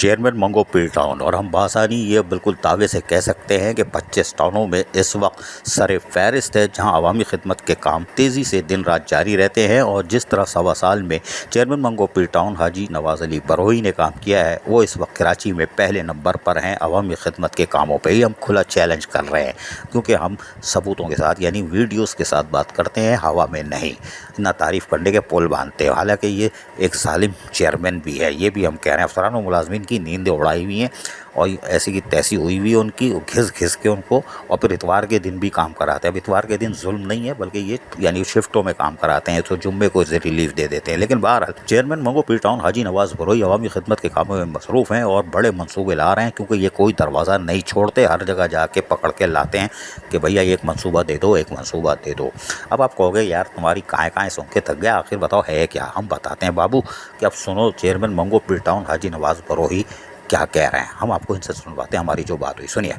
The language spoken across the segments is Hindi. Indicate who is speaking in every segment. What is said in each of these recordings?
Speaker 1: चेयरमैन मंगोपीर टाउन और हम बासानी ये बिल्कुल दावे से कह सकते हैं कि 25 टाउनों में इस वक्त सरे फहरिस्त है जहां अवामी खिदमत के काम तेज़ी से दिन रात जारी रहते हैं। और जिस तरह सवा साल में चेयरमैन मंगोपीर टाउन हाजी नवाज़ अली बरोही ने काम किया है, वो इस वक्त कराची में पहले नंबर पर हैं। अवामी खिदमत के कामों पर ही हम खुला चैलेंज कर रहे हैं, क्योंकि हम सबूतों के साथ यानी वीडियोज़ के साथ बात करते हैं, हवा में नहीं। ना तारीफ़ करने के पुल बांधते हैं। हालांकि ये एक सालिम चेयरमैन भी है, ये भी हम कह रहे हैं। अफसरान और मुलाजमीन की नींदें उड़ाई हुई हैं और ऐसी की तैसी हुई हुई है उनकी, घिस घिस के उनको, और फिर इतवार के दिन भी काम कराते हैं। अब इतवार के दिन जुल्म नहीं है, बल्कि ये यानी शिफ्टों में काम कराते हैं, तो जुम्मे को इसे रिलीफ दे देते हैं। लेकिन बहरहाल चेयरमैन मंगोपीर टाउन हाजी नवाज़ बरोही अवामी खिदमत के कामों में मसरूफ़ हैं और बड़े मनसूबे ला रहे हैं, क्योंकि ये कोई दरवाज़ा नहीं छोड़ते। हर जगह जाके पकड़ के लाते हैं कि भैया एक मनसूबा दे दो, एक मनसूबा दे दो। अब आप कहोगे यार तुम्हारी काएँ सुन के थक गया, आखिर बताओ है क्या। हम बताते हैं बाबू कि अब सुनो चेयरमैन मंगोपीर टाउन हाजी नवाज़ बरोही क्या कह रहे हैं। हम आपको इनसे सुनवाते हैं हमारी जो बात हुई। सुनिए।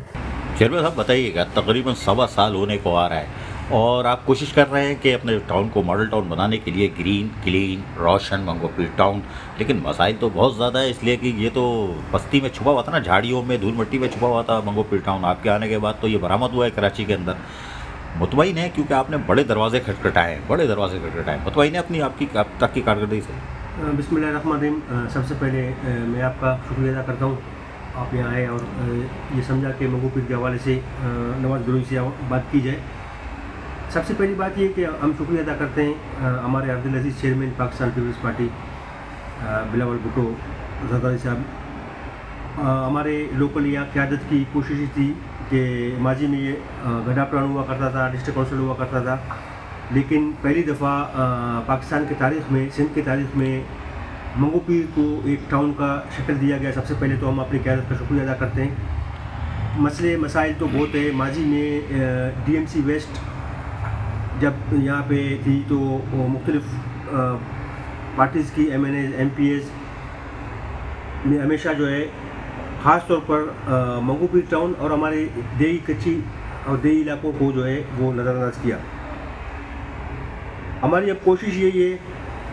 Speaker 1: चेयरमैन साहब बताइएगा, तकरीबन सवा साल होने को आ रहा है और आप कोशिश कर रहे हैं कि अपने टाउन को मॉडल टाउन बनाने के लिए ग्रीन क्लीन रोशन मंगोपीर टाउन, लेकिन मसाइल तो बहुत ज़्यादा है, इसलिए कि ये तो बस्ती में छुपा हुआ था ना, झाड़ियों में धूल मिट्टी में छुपा हुआ था मंगोपीर टाउन। आपके आने के बाद तो ये बरामद हुआ है कराची के अंदर। मुतमईन है क्योंकि आपने बड़े दरवाजे खटखटाए, मुतमईन है अपनी आपकी अब तक की कारकर्दगी से।
Speaker 2: बिस्मिल्लाहिर्रहमानिर्रहीम। सबसे पहले मैं आपका शुक्रिया अदा करता हूँ, आप यहाँ आए और ये समझा कि मंगोपीर के हवाले से नवाज़ बरोही से बात की जाए। सबसे पहली बात ये कि हम शुक्रिया अदा करते हैं हमारे अब्दुल अजीज़ चेयरमैन पाकिस्तान पीपल्स पार्टी बिलावल भुट्टो जरदारी साहब। हमारे लोकल यहाँ क़यादत की कोशिश थी कि माजी में ये गड्ढा प्लान हुआ करता था, डिस्ट्रिक्ट काउंसिल हुआ करता था, लेकिन पहली दफ़ा पाकिस्तान की तारीख़ में, सिंध की तारीख़ में मंगोपीर को एक टाउन का शक्ल दिया गया। सबसे पहले तो हम अपनी क़यादत का शुक्रिया अदा करते हैं। मसले मसाइल तो बहुत है। माजी में DMC वेस्ट जब यहाँ पे थी तो मुख्तलिफ़ पार्टीज़ की MNAs MPAs ने हमेशा जो है ख़ास तौर पर मंगोपीर टाउन और हमारे देही कच्ची और देही इलाकों को जो है वो नज़रअंदाज किया। हमारी अब कोशिश यही है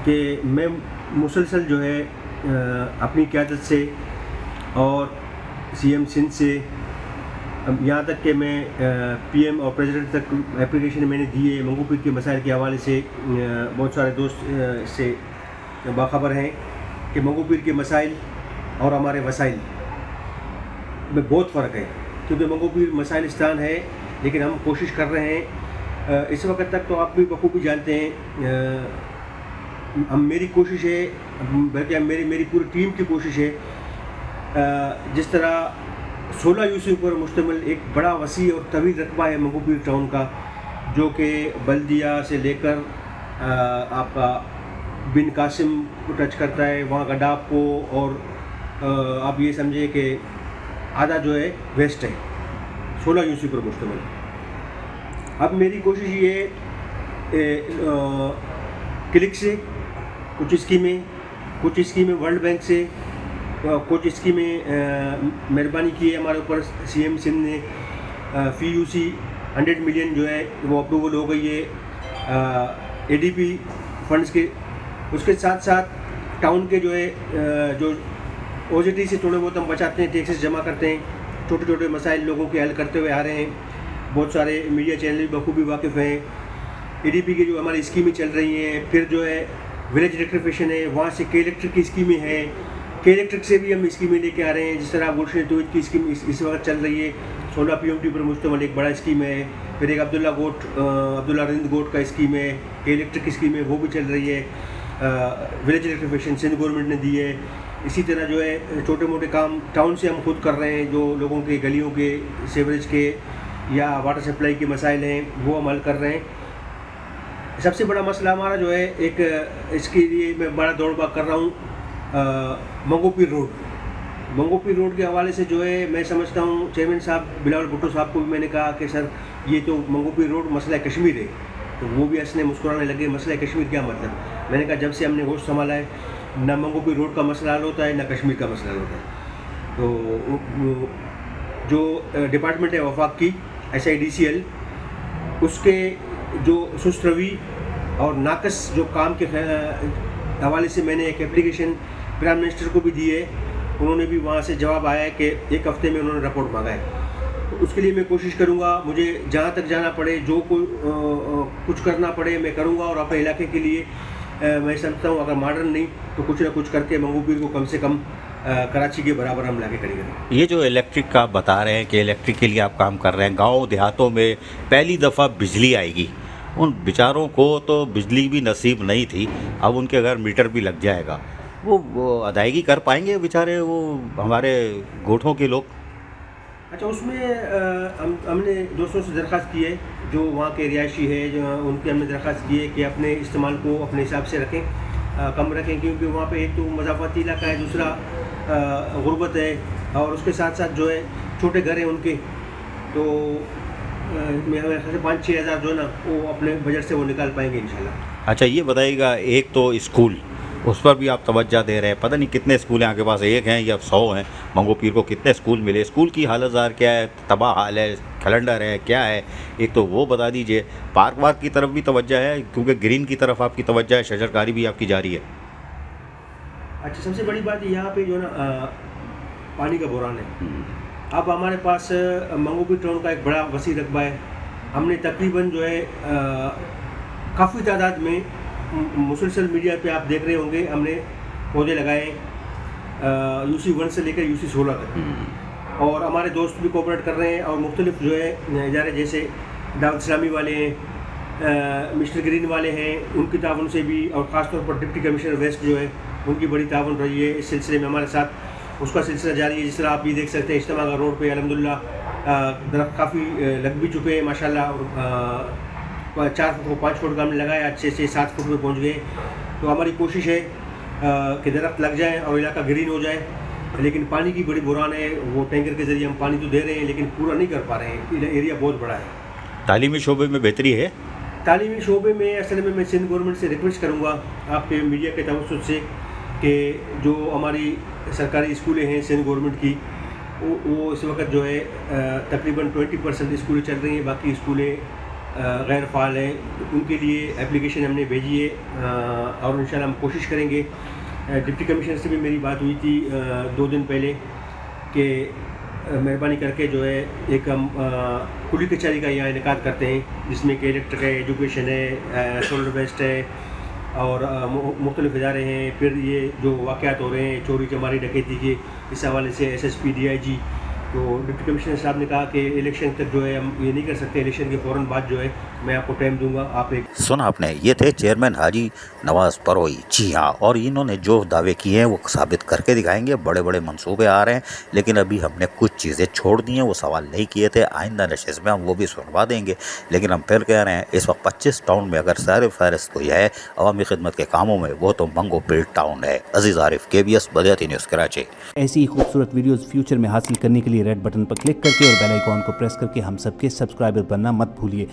Speaker 2: कि मैं मुसलसल जो है अपनी क़यादत से और CM सिंध से यहाँ तक कि मैं PM और प्रेसिडेंट तक एप्लीकेशन मैंने दी है। मंगोपीर के मसाइल के हवाले से बहुत सारे दोस्त से बाखबर हैं कि मंगोपीर के मसाइल और हमारे वसाइल में बहुत फ़र्क है, क्योंकि मंगोपीर मसाइलिस्तान है, लेकिन हम कोशिश कर रहे हैं। इस वक्त तक तो आप भी बखूबी जानते हैं, हम मेरी कोशिश है, बल्कि मेरी पूरी टीम की कोशिश है, जिस तरह 16 यूसुफ पर मुश्तमिल एक बड़ा वसी और तवील रकबा है मंगोपीर टाउन का, जो कि बल्दिया से लेकर आपका बिन कासिम को टच करता है, वहाँ गडाप को, और आप ये समझे कि आधा जो है वेस्ट है, 16 यूसुफ पर मुश्तमिल। अब मेरी कोशिश ये क्लिक से कुछ स्कीमें वर्ल्ड बैंक से, कुछ स्कीमें मेहरबानी की है हमारे ऊपर CM सिंध ने। FUC 100 मिलियन जो है वो अप्रूवल हो गई है ADP फंड्स के। उसके साथ साथ टाउन के जो है जो OJT से थोड़े बहुत हम बचाते हैं, टैक्सेस जमा करते हैं, छोटे छोटे मसाइल लोगों के हल करते हुए आ रहे हैं। बहुत सारे मीडिया चैनल भी बखूबी वाकिफ़ हैं। ADP की जो हमारी स्कीमें चल रही हैं, फिर जो है विलेज इलेक्ट्रिफिकेशन है, वहाँ से K-इलेक्ट्रिक की स्कीमें हैं, K-इलेक्ट्रिक से भी हम स्कीमें लेके आ रहे हैं। जिस तरह गुलशन तोहिद की स्कीम इस वक्त चल रही है, 16 PMT पर मुश्तमिल एक बड़ा स्कीम है। फिर एक अब्दुल्ला रिंद गोट का स्कीम है, K-इलेक्ट्रिक की स्कीम है, वो भी चल रही है। विलेज इलेक्ट्रिफिकेशन सिंध गवर्नमेंट ने दी है। इसी तरह जो है छोटे मोटे काम टाउन से हम खुद कर रहे हैं, जो लोगों के गलियों के सीवरेज के या वाटर सप्लाई के मसाइल हैं वो हम हल कर रहे हैं। सबसे बड़ा मसला हमारा जो है, एक इसके लिए मैं बड़ा दौड़ भाग कर रहा हूँ, मंगोपीर रोड के हवाले से जो है मैं समझता हूँ चेयरमैन साहब बिलावल भुट्टो साहब को भी मैंने कहा कि सर ये तो मंगोपीर रोड मसला कश्मीर है, तो वो भी हंसने मुस्कुराने लगे। मसला कश्मीर क्या मतलब? मैंने कहा जब से हमने होश संभाला है, ना मंगोपीर रोड का मसला हल होता है, ना कश्मीर का मसला हल होता है। तो जो डिपार्टमेंट है वफाक की SIDCL, उसके जो सुस्त रवि और नाकस जो काम के हवाले से मैंने एक एप्लीकेशन प्राइम मिनिस्टर को भी दी है उन्होंने भी वहाँ से जवाब आया है कि 1 हफ्ते में उन्होंने रिपोर्ट मांगा है। तो उसके लिए मैं कोशिश करूँगा, मुझे जहाँ तक जाना पड़े, जो कुछ करना पड़े मैं करूँगा। और अपने इलाके के लिए मैं समझता हूँ अगर मॉडर्न नहीं तो कुछ ना कुछ करके मंगू पीर को कम से कम कराची के बराबर हम लाके करेंगे।
Speaker 1: ये जो इलेक्ट्रिक का आप बता रहे हैं कि इलेक्ट्रिक के लिए आप काम कर रहे हैं, गांव देहातों में पहली दफ़ा बिजली आएगी, उन बेचारों को तो बिजली भी नसीब नहीं थी, अब उनके घर मीटर भी लग जाएगा, वो अदायगी कर पाएंगे बेचारे वो हमारे गोठों के लोग?
Speaker 2: अच्छा, उसमें हमने दोस्तों से दरख्वास्त की है, जो वहाँ के रिहायशी है, जो उनकी हमने दरख्वास्त की है कि अपने इस्तेमाल को अपने हिसाब से रखें, कम रखें, क्योंकि वहाँ पे एक तो मज़ाफ़ाती इलाका है, दूसरा गुर्बत है, और उसके साथ साथ जो है छोटे घर हैं उनके। तो मेरे ख्याल से 5-6 हज़ार जो है ना वो अपने बजट से वो निकाल पाएंगे इंशाल्लाह।
Speaker 1: अच्छा, ये बताइएगा, एक तो स्कूल, उस पर भी आप तवज्जो दे रहे हैं, पता नहीं कितने स्कूल हैं आपके पास, 1 हैं या 100 हैं? मंगो पीर को कितने स्कूल मिले? स्कूल की हालत ज़ार क्या है, तबाह हाल है, कैलेंडर है, क्या है? एक तो वो बता दीजिए। पार्क वार्क की तरफ भी तवज्जो है, क्योंकि ग्रीन की तरफ आपकी तवज्जो है, शजरकारी भी आपकी जारी है।
Speaker 2: अच्छा, सबसे बड़ी बात है यहाँ पे जो ना पानी का बुहरान है। अब हमारे पास मंगू पीर टाउन का एक बड़ा वसी रकबा है। हमने तकरीबन जो है काफ़ी तादाद में मुसलसल मीडिया पे आप देख रहे होंगे, हमने पौधे लगाए UC 1 से लेकर UC 16 तक। और हमारे दोस्त भी कोऑपरेट कर रहे हैं, और मुख्तलिफ जो है इदारे जैसे दावत इस्लामी वाले हैं, मिस्टर ग्रीन वाले हैं, उनकी ताउन से भी, और ख़ासतौर पर डिप्टी कमिश्नर वेस्ट जो है उनकी बड़ी ताउन रही है इस सिलसिले में हमारे साथ। उसका सिलसिला जारी है। जिस तरह आप भी देख सकते हैं इज्तिमा का रोड पे अल्हम्दुलिल्लाह दरख्त काफ़ी लग भी चुके हैं माशाल्लाह। 4 फुट को 5 फुट का हमने लगाया, अच्छे से 7 फुट में पहुंच गए। तो हमारी कोशिश है कि दरख्त लग जाए और इलाका ग्रीन हो जाए। लेकिन पानी की बड़ी बुरान है, वो टैंकर के ज़रिए हम पानी तो दे रहे हैं लेकिन पूरा नहीं कर पा रहे हैं, एरिया बहुत बड़ा है।
Speaker 1: तालीमी शोबे में बेहतरी है?
Speaker 2: तालीमी शोबे में असल में मैं सिंध गवर्नमेंट से रिक्वेस्ट करूँगा आपके मीडिया के तवज्जुह से कि जो हमारी सरकारी स्कूलें हैं सिंध गवर्नमेंट की, वो इस वक्त जो है तकरीबन 20% स्कूलें चल रही हैं, बाकी स्कूलें गैर फ़ाल हैं। तो उनके लिए एप्लीकेशन हमने भेजी है, और इंशाल्लाह हम कोशिश करेंगे। डिप्टी कमिश्नर से भी मेरी बात हुई थी 2 दिन पहले कि मेहरबानी करके जो है एक हम खुली कचहरी का यहाँ इनेकाद करते हैं, जिसमें कि इलेक्ट्रिक है, एजुकेशन है, सोलर बेस्ड है, और मुख्तलिफ इदारे हैं। फिर ये जो वाक़यात हो रहे हैं चोरी चमारी डकैती के, इस हवाले से SSP DIG, तो डिप्टी कमिश्नर साहब ने कहा कि इलेक्शन तक जो है हम ये नहीं कर सकते, इलेक्शन के फ़ौरन बाद जो है मैं आपको टाइम दूंगा। आप एक
Speaker 1: सुना आपने, ये थे चेयरमैन हाजी नवाज़ परोई। जी हाँ, और इन्होंने जो दावे किए हैं वो साबित करके दिखाएंगे। बड़े बड़े मंसूबे आ रहे हैं, लेकिन अभी हमने कुछ चीज़ें छोड़ दी हैं, वो सवाल नहीं किए थे। आइंदा नशिस्त में हम वो भी सुनवा देंगे। लेकिन हम फिर कह रहे हैं, इस वक्त 25 टाउन में अगर सर फहरिस्त कोई है अवामी खिदमत के कामों में, वो तो मंगो पीर टाउन है। अजीज़ आरिफ, KBS बलियाती न्यूज़ कराची।
Speaker 3: ऐसी ही खूबसूरत वीडियोस फ्यूचर में हासिल करने के लिए रेड बटन पर क्लिक करके और बेल आइकॉन को प्रेस करके हम सबके सब्सक्राइबर बनना मत भूलिए।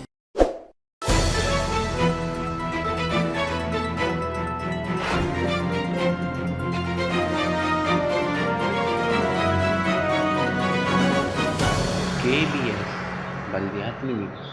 Speaker 4: KBS बलियाती न्यूज़।